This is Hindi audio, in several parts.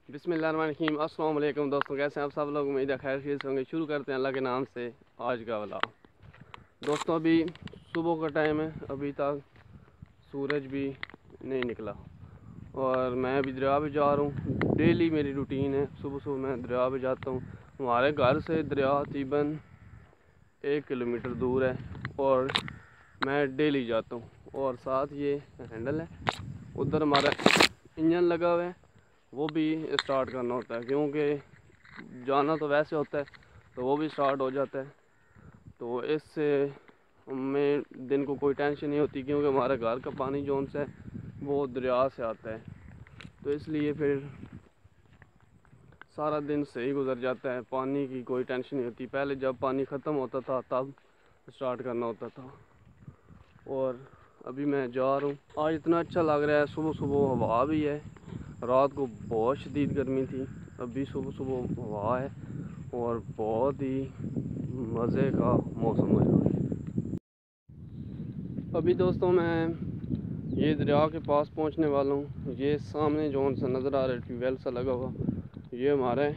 बिस्मिल्लाहिर्रहमानिर्रहीम। अस्सलाम वालेकुम दोस्तों, कैसे हैं आप सब लोग? उम्मीद है खैर से होंगे। शुरू करते हैं अल्लाह के नाम से आज का व्लॉग। दोस्तों अभी सुबह का टाइम है, अभी तक सूरज भी नहीं निकला और मैं अभी दरिया पे जा रहा हूँ। डेली मेरी रूटीन है, सुबह सुबह मैं दरिया पे जाता हूँ। हमारे घर से दरिया तकरीबन 1 किलोमीटर दूर है और मैं डेली जाता हूँ। और साथ ये हैंडल है, उधर हमारा इंजन लगा हुआ है, वो भी स्टार्ट करना होता है क्योंकि जाना तो वैसे होता है तो वो भी स्टार्ट हो जाता है। तो इससे हमें दिन को कोई टेंशन नहीं होती क्योंकि हमारे घर का पानी जोन से वो दरिया से आता है, तो इसलिए फिर सारा दिन सही गुजर जाता है। पानी की कोई टेंशन नहीं होती। पहले जब पानी ख़त्म होता था तब स्टार्ट करना होता था। और अभी मैं जा रहा हूँ। आज इतना अच्छा लग रहा है, सुबह सुबह हवा भी है। रात को बहुत शदीद गर्मी थी, अभी सुबह सुबह हवा है और बहुत ही मज़े का मौसम है। अभी दोस्तों मैं ये दरिया के पास पहुंचने वाला हूँ। ये सामने जो सा नज़र आ रहा है ट्यूबवेल सा लगा हुआ, ये हमारा है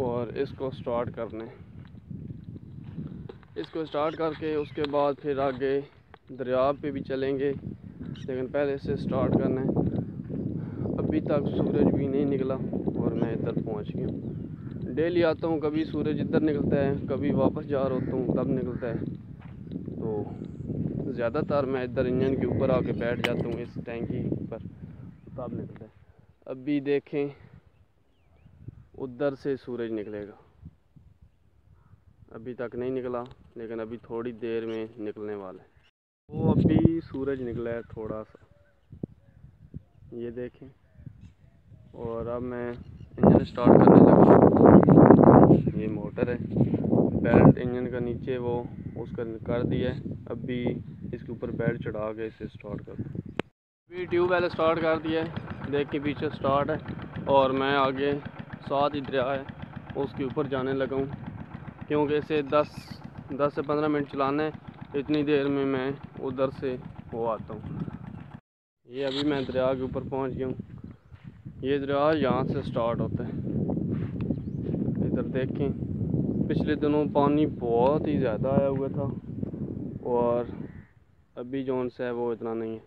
और इसको स्टार्ट करने, इसको स्टार्ट करके उसके बाद फिर आगे दरिया पे भी चलेंगे, लेकिन पहले से स्टार्ट करना है। अभी तक सूरज भी नहीं निकला और मैं इधर पहुंच गया। डेली आता हूँ, कभी सूरज इधर निकलता है, कभी वापस जा रहा होता हूँ तब निकलता है। तो ज़्यादातर मैं इधर इंजन के ऊपर आके बैठ जाता हूँ इस टैंकी पर, तब निकलता है। अभी देखें उधर से सूरज निकलेगा, अभी तक नहीं निकला लेकिन अभी थोड़ी देर में निकलने वाला है। वो अभी सूरज निकला है थोड़ा सा, ये देखें। और अब मैं इंजन स्टार्ट करने लगा। ये मोटर है, बेल्ट इंजन का नीचे वो उसका कर दिया है। अभी इसके ऊपर बेल्ट चढ़ा के इसे स्टार्ट कर दूँ। अभी ट्यूबवेल स्टार्ट कर दिया है, देख के पीछे स्टार्ट है और मैं आगे साथ ही दरिया है उसके ऊपर जाने लगा हूँ क्योंकि इसे 10 से 15 मिनट चलाना है। इतनी देर में मैं उधर से वो आता हूँ। ये अभी मैं दरिया के ऊपर पहुँच गया हूँ। ये दरिया यहाँ से स्टार्ट होता है। इधर देखें, पिछले दिनों पानी बहुत ही ज़्यादा आया हुआ था और अभी जोन से है वो इतना नहीं है।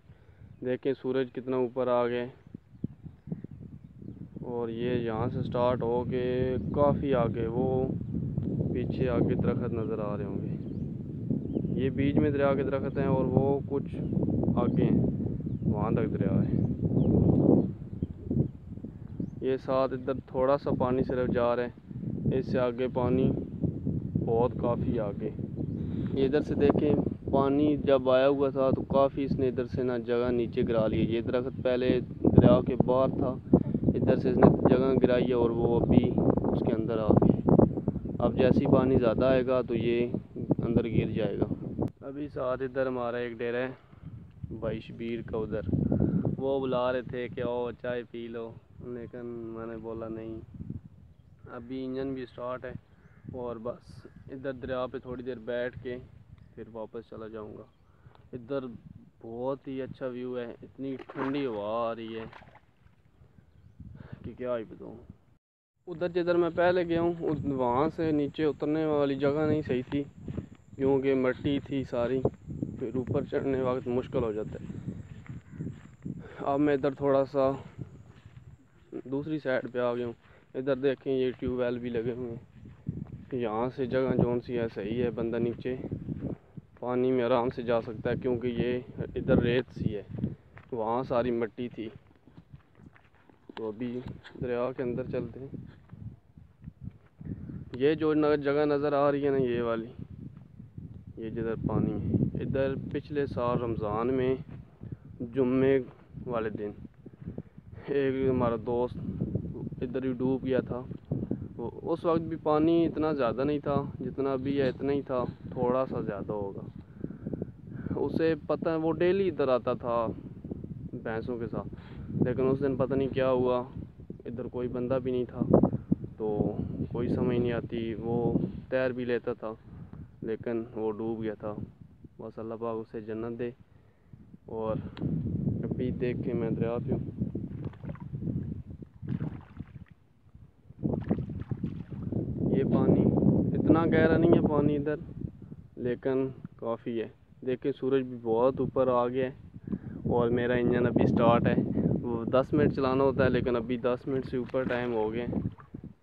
देखें सूरज कितना ऊपर आ गए और ये यहाँ से स्टार्ट हो के काफ़ी आगे, वो पीछे आगे दरख्त नज़र आ रहे होंगे। ये बीच में दरिया के दरख्त हैं और वो कुछ आगे हैं, वहाँ तक दरिया है। ये साथ इधर थोड़ा सा पानी सिर्फ जा रहा है, इससे आगे पानी बहुत काफ़ी आगे। ये इधर से देखें, पानी जब आया हुआ था तो काफ़ी इसने इधर से ना जगह नीचे गिरा ली है। ये दरख्त पहले दरिया के बाहर था, इधर से इसने जगह गिराई है और वो अभी उसके अंदर आ गया। अब जैसे ही पानी ज़्यादा आएगा तो ये अंदर गिर जाएगा। अभी साथ इधर हमारा एक डेरा है भाई शबीर का, उधर वो बुला रहे थे कि आओ चाय पी लो, लेकिन मैंने बोला नहीं। अभी इंजन भी स्टार्ट है और बस इधर दरिया पे थोड़ी देर बैठ के फिर वापस चला जाऊंगा। इधर बहुत ही अच्छा व्यू है, इतनी ठंडी हवा आ रही है कि क्या ही बताऊँ। उधर जिधर मैं पहले गया हूँ वहाँ से नीचे उतरने वाली जगह नहीं सही थी क्योंकि मिट्टी थी सारी, फिर ऊपर चढ़ने वक्त मुश्किल हो जाता है। अब मैं इधर थोड़ा सा दूसरी साइड पे आ गया हूँ। इधर देखें ये ट्यूबवेल भी लगे हुए हैं। यहाँ से जगह जोन सी है सही है, बंदा नीचे पानी में आराम से जा सकता है क्योंकि ये इधर रेत सी है, वहाँ सारी मिट्टी थी। तो अभी दरिया के अंदर चलते हैं। ये जो जगह नज़र आ रही है ना, ये वाली, ये जिधर पानी है, इधर पिछले साल रमज़ान में जुम्मे वाले दिन एक हमारा दोस्त इधर ही डूब गया था। तो उस वक्त भी पानी इतना ज़्यादा नहीं था जितना अभी है, इतना ही था, थोड़ा सा ज़्यादा होगा। उसे पता है, वो डेली इधर आता था भैंसों के साथ, लेकिन उस दिन पता नहीं क्या हुआ, इधर कोई बंदा भी नहीं था तो कोई समझ नहीं आती। वो तैर भी लेता था लेकिन वो डूब गया था। बस अल्लाह पाक उसे जन्नत दे। और अभी देख के मैं दरिया पे हूँ। इतना गहरा नहीं है पानी इधर, लेकिन काफ़ी है। देखिए सूरज भी बहुत ऊपर आ गया है और मेरा इंजन अभी स्टार्ट है। वो 10 मिनट चलाना होता है, लेकिन अभी 10 मिनट से ऊपर टाइम हो गए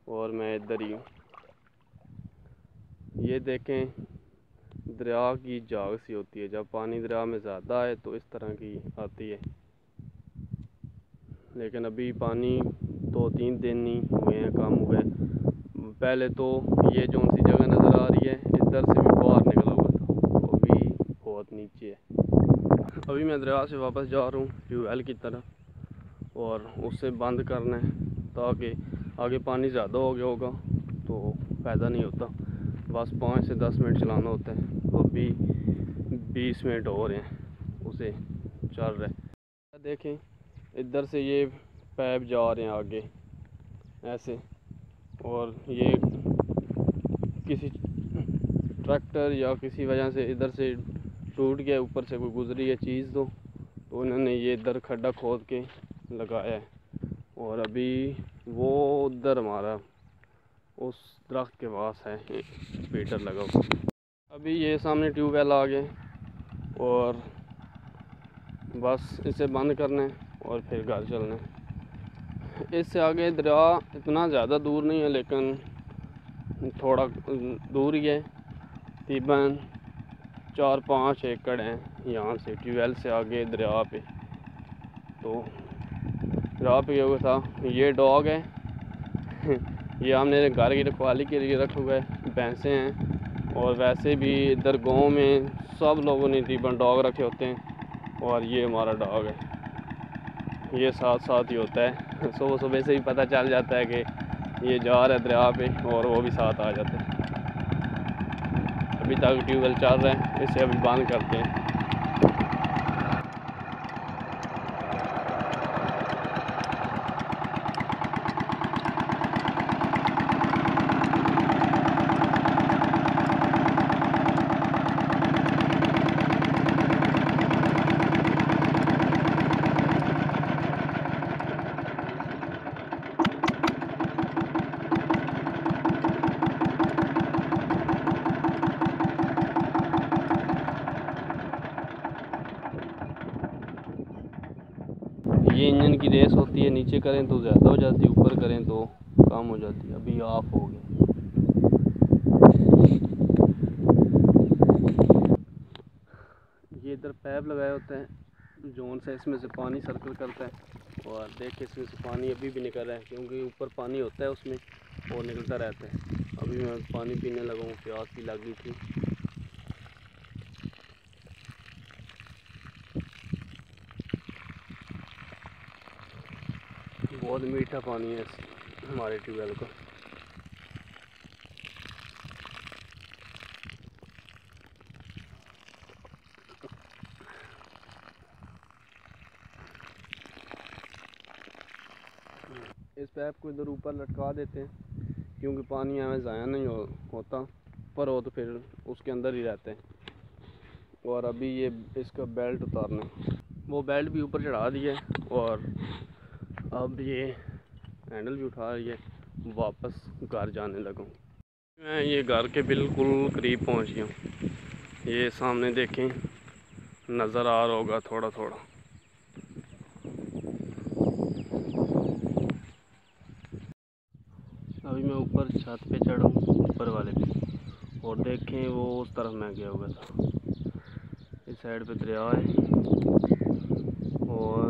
और मैं इधर ही हूँ। ये देखें, दरिया की जाग सी होती है। जब पानी दरिया में ज़्यादा है तो इस तरह की आती है, लेकिन अभी पानी 2-3 दिन ही हुए हैं, कम हुए। पहले तो ये जो सी जगह नज़र आ रही है, इधर से भी बाहर निकला हुआ था, तो अभी बहुत नीचे है। अभी मैं दरिया से वापस जा रहा हूँ ट्यूबवेल की तरफ, और उससे बंद करना है ताकि आगे पानी ज़्यादा हो गया होगा तो फ़ायदा नहीं होता। बस 5 से 10 मिनट चलाना होता है। अभी 20 मिनट हो रहे हैं उसे चल रहा है। देखें इधर से ये पाइप जा रहे हैं आगे ऐसे, और ये किसी ट्रैक्टर या किसी वजह से इधर से टूट गया, ऊपर से कोई गुजरी है चीज़ तो उन्होंने ये इधर खड्डा खोद के लगाया है। और अभी वो उधर हमारा उस दरख्त के पास है मीटर लगा हुआ। अभी ये सामने ट्यूबवेल आ गए और बस इसे बंद करना है और फिर घर चलना है। इससे आगे दरिया इतना ज़्यादा दूर नहीं है, लेकिन थोड़ा दूर ही है। तकरीबन 4-5 एकड़ हैं यहाँ से ट्यूबवेल से आगे दरिया पे। तो दरिया पे ये था, ये डॉग है ये हमने घर की रखवाली के लिए रखा हुआ है, भैंसें हैं। और वैसे भी इधर गांव में सब लोगों ने तकरीबन डॉग रखे होते हैं, और ये हमारा डॉग है। ये साथ साथ ही होता है सुबह सुबह से ही पता चल जाता है कि ये जा रहा है दरिया पे, और वो भी साथ आ जाता है। अभी तक ट्यूबवेल चल रहा है, इसे अभी बंद करते हैं। ये इंजन की रेस होती है, नीचे करें तो ज़्यादा हो जाती है, ऊपर करें तो कम हो जाती है। अभी ऑफ हो गया। ये इधर पैप लगाए होते हैं, जोन से इसमें से पानी सर्कल करता है, और देख इसमें से पानी अभी भी निकल रहा है, क्योंकि ऊपर पानी होता है उसमें और निकलता रहता है। अभी मैं पानी पीने लगा हूँ, प्यास भी लगी थी। बहुत मीठा पानी है हमारे ट्यूबवेल का। इस पैप को इधर ऊपर लटका देते हैं, क्योंकि पानी हमें ज़ाया नहीं होता, पर हो तो फिर उसके अंदर ही रहते हैं। और अभी ये इसका बेल्ट उतारना है, वो बेल्ट भी ऊपर चढ़ा दिया है, और अब ये हैंडल भी उठा रही है। वापस घर जाने लगा हूँ। मैं ये घर के बिल्कुल करीब पहुँच गया हूँ। ये सामने देखें, नज़र आ रहा होगा थोड़ा थोड़ा। अभी मैं ऊपर छत पे चढ़ा हूँ, ऊपर वाले पे, और देखें वो उस तरफ मैं गया हुआ था। इस साइड पे दरिया है, और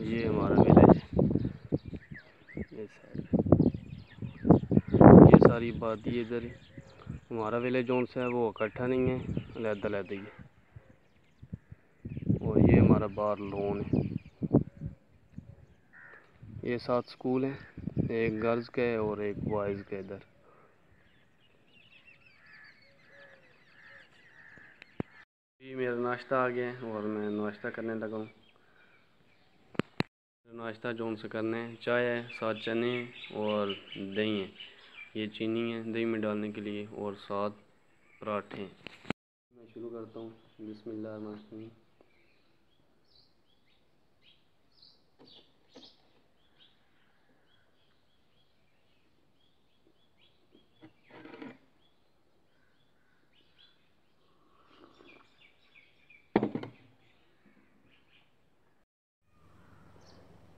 ये हमारा विलेज है। इस साइड पे ये सारी आबादी इधर। हमारा विलेज जोन से है वो इकट्ठा नहीं है, अलग-अलग ही है। और ये हमारा बाहर लॉन है। ये 7 स्कूल हैं, एक गर्ल्स का है और एक बॉयज़ का इधर। ये मेरा नाश्ता आ गया है और मैं नाश्ता करने लगा हूँ। नाश्ता जोन से करना है, चाय है, साथ चने हैं और दही है। ये चीनी है दही में डालने के लिए, और साथ पराठे हैं। मैं शुरू करता हूँ। बिस्मिल्लाह।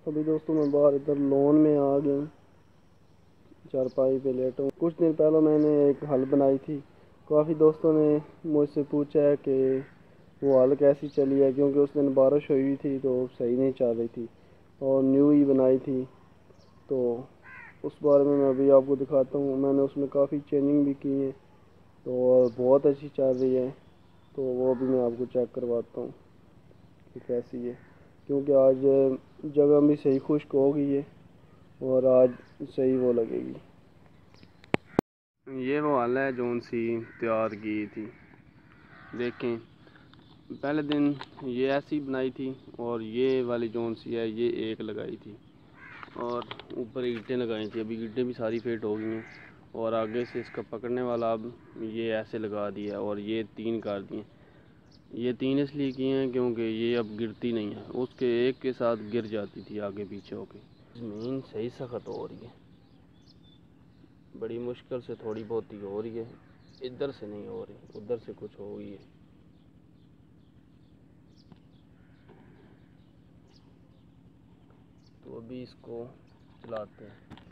अभी दोस्तों मैं बाहर इधर लॉन में आ गया हूँ, चारपाई पे लेटा हूँ। कुछ दिन पहले मैंने एक हल बनाई थी। काफ़ी दोस्तों ने मुझसे पूछा है कि वो हल कैसी चली है, क्योंकि उस दिन बारिश हुई थी तो सही नहीं चल रही थी और न्यू ही बनाई थी। तो उस बारे में मैं अभी आपको दिखाता हूँ। मैंने उसमें काफ़ी चेंजिंग भी की है तो बहुत अच्छी चल रही है। तो वो भी मैं आपको चेक करवाता हूँ कि कैसी है, क्योंकि आज जगह भी सही खुश्क हो गई है और आज सही वो लगेगी। ये वो हाल है जो सी तैयार की थी। देखें, पहले दिन ये ऐसी बनाई थी और ये वाली जोन सी है ये एक लगाई थी और ऊपर ईंटें लगाई थी। अभी ईंटें भी सारी फिट हो गई हैं और आगे से इसका पकड़ने वाला अब ये ऐसे लगा दिया और ये 3 कर दिए। ये 3 इसलिए किए हैं क्योंकि ये अब गिरती नहीं है, उसके एक के साथ गिर जाती थी आगे पीछे होके। ज़मीन सही सख्त हो रही है, बड़ी मुश्किल से थोड़ी बहुत ही हो रही है। इधर से नहीं हो रही, उधर से कुछ हो गई है। तो अभी इसको चलाते हैं।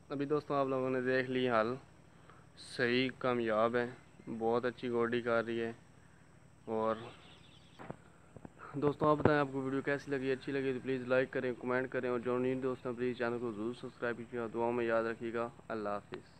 अभी दोस्तों आप लोगों ने देख ली हल, सही कामयाब है, बहुत अच्छी गोडी कर रही है। और दोस्तों आप बताएं आपको वीडियो कैसी लगी, अच्छी लगी तो प्लीज़ लाइक करें, कमेंट करें और जो न्यू दोस्त हैं प्लीज़ चैनल को ज़रूर सब्सक्राइब कीजिएगा। दुआओं में याद रखिएगा। अल्लाह हाफिज़।